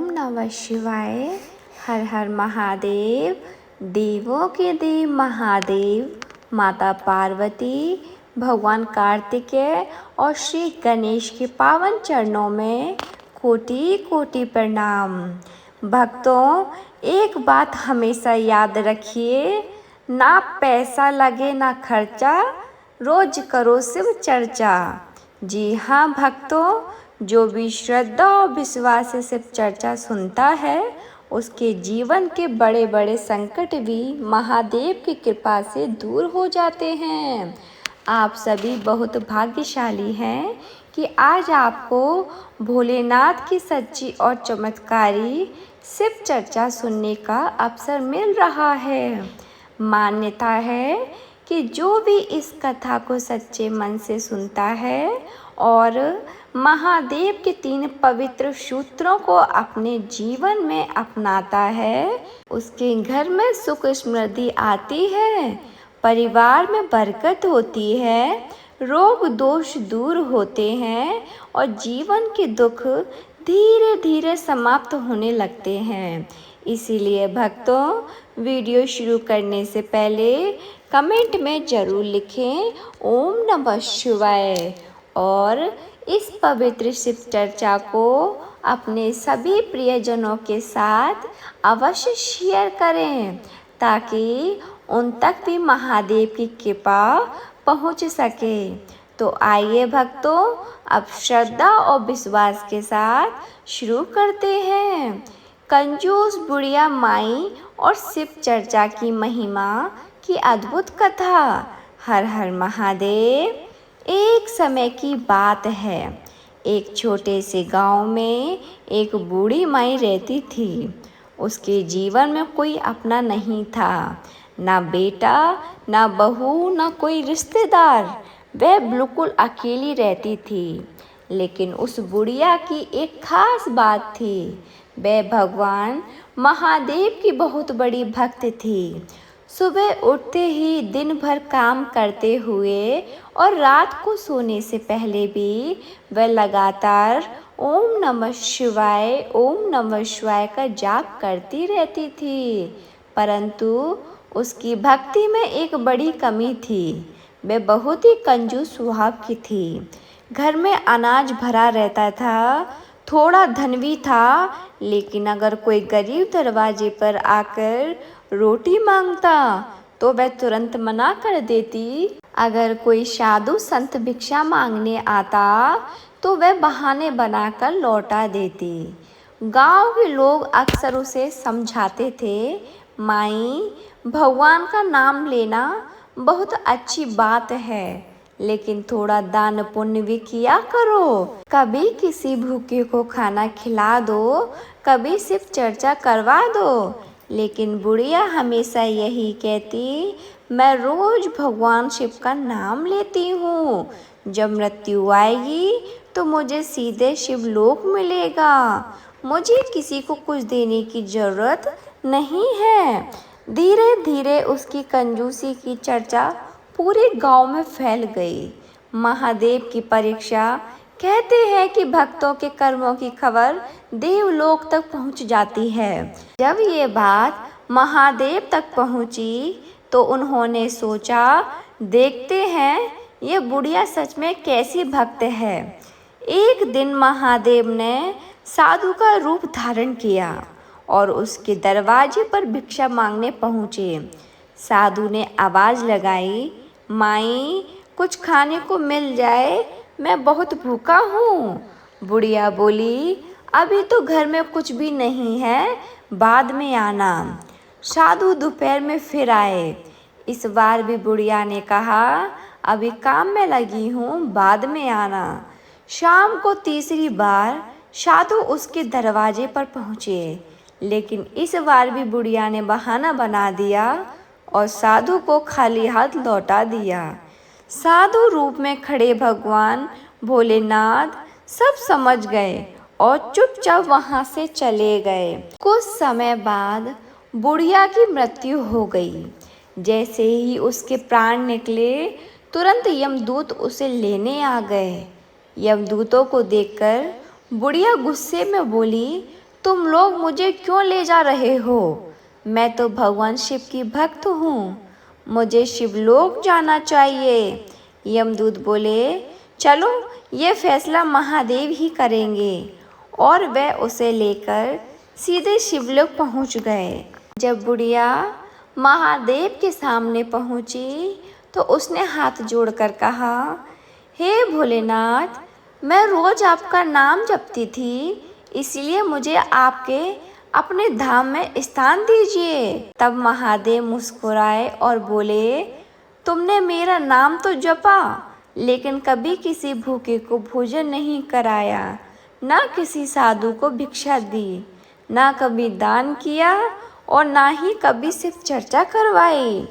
नमः शिवाय। हर हर महादेव। देवों के देव महादेव, माता पार्वती, भगवान कार्तिकेय और श्री गणेश के पावन चरणों में कोटि कोटि प्रणाम। भक्तों, एक बात हमेशा याद रखिए, ना पैसा लगे ना खर्चा, रोज करो शिव चर्चा। जी हाँ भक्तों, जो भी श्रद्धा और विश्वास से शिव चर्चा सुनता है, उसके जीवन के बड़े बड़े संकट भी महादेव की कृपा से दूर हो जाते हैं। आप सभी बहुत भाग्यशाली हैं कि आज आपको भोलेनाथ की सच्ची और चमत्कारी शिव चर्चा सुनने का अवसर मिल रहा है। मान्यता है कि जो भी इस कथा को सच्चे मन से सुनता है और महादेव के 3 पवित्र सूत्रों को अपने जीवन में अपनाता है, उसके घर में सुख समृद्धि आती है, परिवार में बरकत होती है, रोग दोष दूर होते हैं और जीवन के दुख धीरे धीरे समाप्त होने लगते हैं। इसीलिए भक्तों, वीडियो शुरू करने से पहले कमेंट में ज़रूर लिखें ओम नमः शिवाय और इस पवित्र शिव चर्चा को अपने सभी प्रियजनों के साथ अवश्य शेयर करें ताकि उन तक भी महादेव की कृपा पहुंच सके। तो आइए भक्तों, अब श्रद्धा और विश्वास के साथ शुरू करते हैं। कंजूस बुढ़िया माई और शिव चर्चा की महिमा की अद्भुत कथा। हर हर महादेव। एक समय की बात है, एक छोटे से गांव में एक बूढ़ी माई रहती थी। उसके जीवन में कोई अपना नहीं था, ना बेटा, ना बहू, ना कोई रिश्तेदार। वह बिल्कुल अकेली रहती थी। लेकिन उस बुढ़िया की एक खास बात थी, वह भगवान महादेव की बहुत बड़ी भक्त थी। सुबह उठते ही दिन भर काम करते हुए और रात को सोने से पहले भी वह लगातार ओम नमः शिवाय का जाप करती रहती थी। परंतु उसकी भक्ति में एक बड़ी कमी थी। वह बहुत ही कंजूस स्वभाव की थी। घर में अनाज भरा रहता था, थोड़ा धन भी था, लेकिन अगर कोई गरीब दरवाजे पर आकर रोटी मांगता तो वह तुरंत मना कर देती। अगर कोई साधु संत भिक्षा मांगने आता तो वह बहाने बनाकर लौटा देती। गांव के लोग अक्सर उसे समझाते थे, माई, भगवान का नाम लेना बहुत अच्छी बात है, लेकिन थोड़ा दान पुण्य भी किया करो। कभी किसी भूखे को खाना खिला दो, कभी शिव चर्चा करवा दो। लेकिन बुढ़िया हमेशा यही कहती, मैं रोज भगवान शिव का नाम लेती हूँ। जब मृत्यु आएगी तो मुझे सीधे शिवलोक मिलेगा। मुझे किसी को कुछ देने की जरूरत नहीं है। धीरे धीरे उसकी कंजूसी की चर्चा पूरे गांव में फैल गई। महादेव की परीक्षा। कहते हैं कि भक्तों के कर्मों की खबर देवलोक तक पहुंच जाती है। जब ये बात महादेव तक पहुंची तो उन्होंने सोचा, देखते हैं ये बुढ़िया सच में कैसी भक्त है। एक दिन महादेव ने साधु का रूप धारण किया और उसके दरवाजे पर भिक्षा मांगने पहुँचे। साधु ने आवाज़ लगाई, माई, कुछ खाने को मिल जाए, मैं बहुत भूखा हूँ। बुढ़िया बोली, अभी तो घर में कुछ भी नहीं है, बाद में आना। साधु दोपहर में फिर आए। इस बार भी बुढ़िया ने कहा, अभी काम में लगी हूँ, बाद में आना। शाम को तीसरी बार साधु उसके दरवाजे पर पहुँचे, लेकिन इस बार भी बुढ़िया ने बहाना बना दिया और साधु को खाली हाथ लौटा दिया। साधु रूप में खड़े भगवान भोलेनाथ सब समझ गए और चुपचाप वहां से चले गए। कुछ समय बाद बुढ़िया की मृत्यु हो गई। जैसे ही उसके प्राण निकले, तुरंत यमदूत उसे लेने आ गए। यमदूतों को देखकर बुढ़िया गुस्से में बोली, तुम लोग मुझे क्यों ले जा रहे हो? मैं तो भगवान शिव की भक्त हूँ, मुझे शिवलोक जाना चाहिए। यमदूत बोले, चलो ये फैसला महादेव ही करेंगे। और वह उसे लेकर सीधे शिवलोक पहुँच गए। जब बुढ़िया महादेव के सामने पहुँची तो उसने हाथ जोड़कर कहा, हे भोलेनाथ, मैं रोज आपका नाम जपती थी, इसलिए मुझे आपके अपने धाम में स्थान दीजिए। तब महादेव मुस्कुराए और बोले, तुमने मेरा नाम तो जपा, लेकिन कभी किसी भूखे को भोजन नहीं कराया, ना किसी साधु को भिक्षा दी, ना कभी दान किया और ना ही कभी सिर्फ चर्चा करवाई।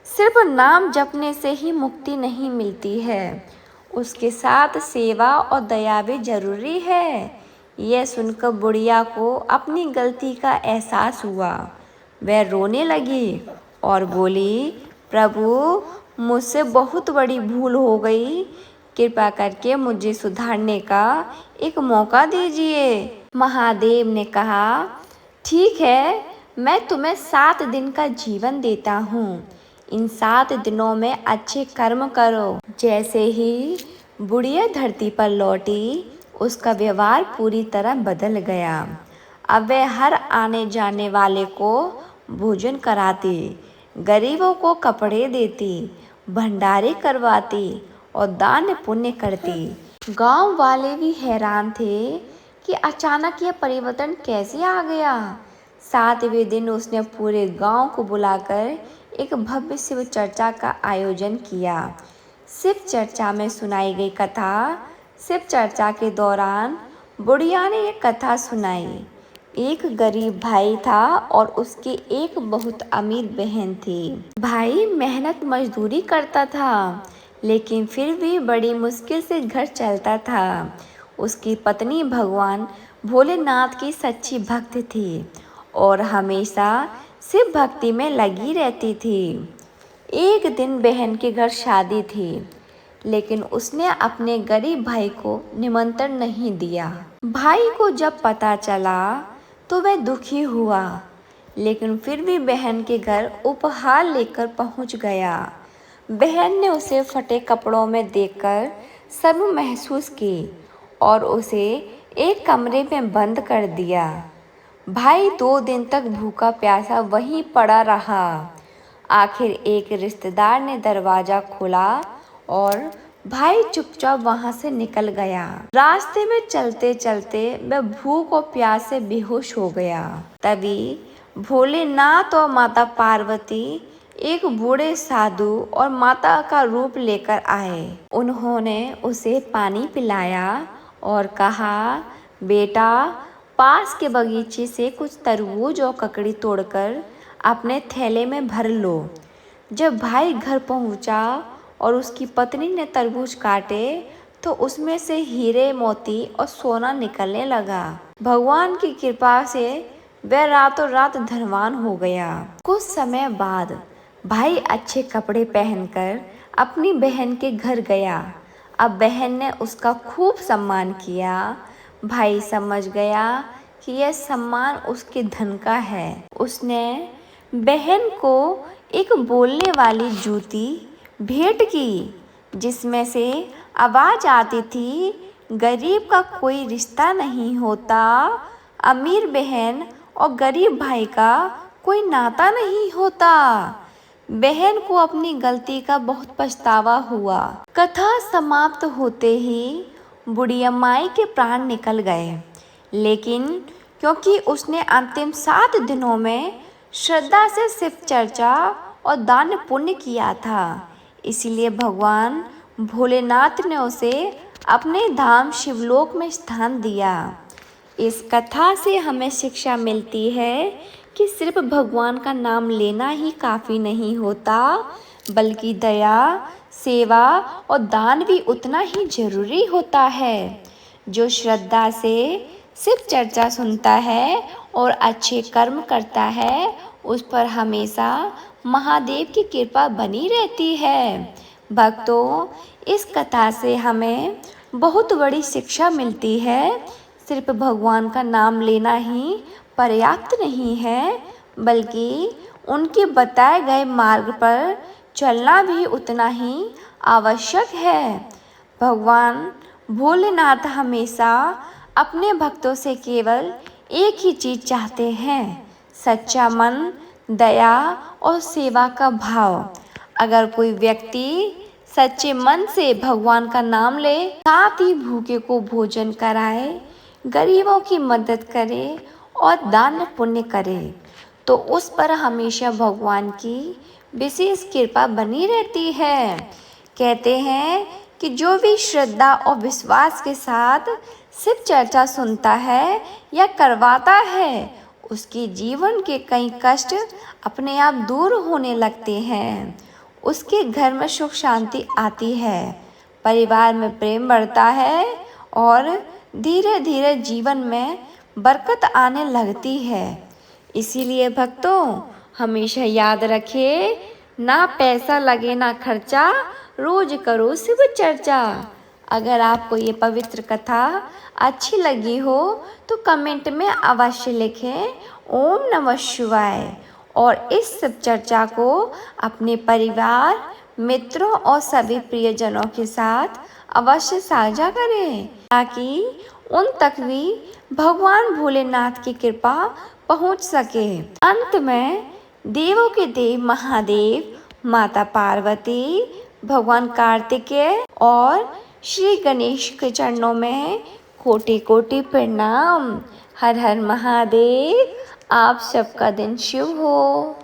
सिर्फ नाम जपने से ही मुक्ति नहीं मिलती है, उसके साथ सेवा और दया भी जरूरी है। यह सुनकर बुढ़िया को अपनी गलती का एहसास हुआ। वह रोने लगी और बोली, प्रभु, मुझसे बहुत बड़ी भूल हो गई, कृपा करके मुझे सुधारने का एक मौका दीजिए। महादेव ने कहा, ठीक है, मैं तुम्हें 7 दिन का जीवन देता हूँ। इन 7 दिनों में अच्छे कर्म करो। जैसे ही बुढ़िया धरती पर लौटी, उसका व्यवहार पूरी तरह बदल गया। अब वह हर आने जाने वाले को भोजन कराती, गरीबों को कपड़े देती, भंडारे करवाती और दान पुण्य करती। गांव वाले भी हैरान थे कि अचानक यह परिवर्तन कैसे आ गया। 7वें दिन उसने पूरे गांव को बुलाकर एक भव्य शिव चर्चा का आयोजन किया। शिव चर्चा में सुनाई गई कथा। शिव चर्चा के दौरान बुढ़िया ने एक कथा सुनाई। एक गरीब भाई था और उसकी एक बहुत अमीर बहन थी। भाई मेहनत मजदूरी करता था, लेकिन फिर भी बड़ी मुश्किल से घर चलता था। उसकी पत्नी भगवान भोलेनाथ की सच्ची भक्त थी और हमेशा शिव भक्ति में लगी रहती थी। एक दिन बहन के घर शादी थी, लेकिन उसने अपने गरीब भाई को निमंत्रण नहीं दिया। भाई को जब पता चला तो वह दुखी हुआ, लेकिन फिर भी बहन के घर उपहार लेकर पहुंच गया। बहन ने उसे फटे कपड़ों में देखकर शर्म महसूस की और उसे एक कमरे में बंद कर दिया। भाई 2 दिन तक भूखा प्यासा वहीं पड़ा रहा। आखिर एक रिश्तेदार ने दरवाजा खोला और भाई चुपचाप वहां से निकल गया। रास्ते में चलते चलते वह भूख और प्यास से बेहोश हो गया। तभी भोलेनाथ और माता पार्वती एक बूढ़े साधु और माता का रूप लेकर आए। उन्होंने उसे पानी पिलाया और कहा, बेटा, पास के बगीचे से कुछ तरबूज और ककड़ी तोड़कर अपने थैले में भर लो। जब भाई घर पहुंचा और उसकी पत्नी ने तरबूज काटे तो उसमें से हीरे, मोती और सोना निकलने लगा। भगवान की कृपा से वह रातों रात धनवान हो गया। कुछ समय बाद भाई अच्छे कपड़े पहनकर अपनी बहन के घर गया। अब बहन ने उसका खूब सम्मान किया। भाई समझ गया कि यह सम्मान उसके धन का है। उसने बहन को एक बोलने वाली जूती भेंट की, जिसमें से आवाज आती थी, गरीब का कोई रिश्ता नहीं होता, अमीर बहन और गरीब भाई का कोई नाता नहीं होता। बहन को अपनी गलती का बहुत पछतावा हुआ। कथा समाप्त होते ही बुढ़िया माई के प्राण निकल गए, लेकिन क्योंकि उसने अंतिम 7 दिनों में श्रद्धा से शिव चर्चा और दान पुण्य किया था, इसलिए भगवान भोलेनाथ ने उसे अपने धाम शिवलोक में स्थान दिया। इस कथा से हमें शिक्षा मिलती है कि सिर्फ भगवान का नाम लेना ही काफ़ी नहीं होता, बल्कि दया, सेवा और दान भी उतना ही जरूरी होता है। जो श्रद्धा से शिव चर्चा सुनता है और अच्छे कर्म करता है, उस पर हमेशा महादेव की कृपा बनी रहती है। भक्तों, इस कथा से हमें बहुत बड़ी शिक्षा मिलती है। सिर्फ भगवान का नाम लेना ही पर्याप्त नहीं है, बल्कि उनके बताए गए मार्ग पर चलना भी उतना ही आवश्यक है। भगवान भोलेनाथ हमेशा अपने भक्तों से केवल एक ही चीज़ चाहते हैं, सच्चा मन, दया और सेवा का भाव। अगर कोई व्यक्ति सच्चे मन से भगवान का नाम ले, साथ ही भूखे को भोजन कराए, गरीबों की मदद करे और दान पुण्य करे, तो उस पर हमेशा भगवान की विशेष कृपा बनी रहती है। कहते हैं कि जो भी श्रद्धा और विश्वास के साथ शिव चर्चा सुनता है या करवाता है, उसके जीवन के कई कष्ट अपने आप दूर होने लगते हैं। उसके घर में सुख शांति आती है, परिवार में प्रेम बढ़ता है और धीरे धीरे जीवन में बरकत आने लगती है। इसीलिए भक्तों, हमेशा याद रखिए, ना पैसा लगे ना खर्चा, रोज करो शिव चर्चा। अगर आपको ये पवित्र कथा अच्छी लगी हो तो कमेंट में अवश्य लिखें ओम नमः शिवाय, और इस शिव चर्चा को अपने परिवार, मित्रों और सभी प्रियजनों के साथ अवश्य साझा करें, ताकि उन तक भी भगवान भोलेनाथ की कृपा पहुंच सके। अंत में देवों के देव महादेव, माता पार्वती, भगवान कार्तिकेय और श्री गणेश के चरणों में कोटि कोटि प्रणाम। हर हर महादेव। आप सबका दिन शुभ हो।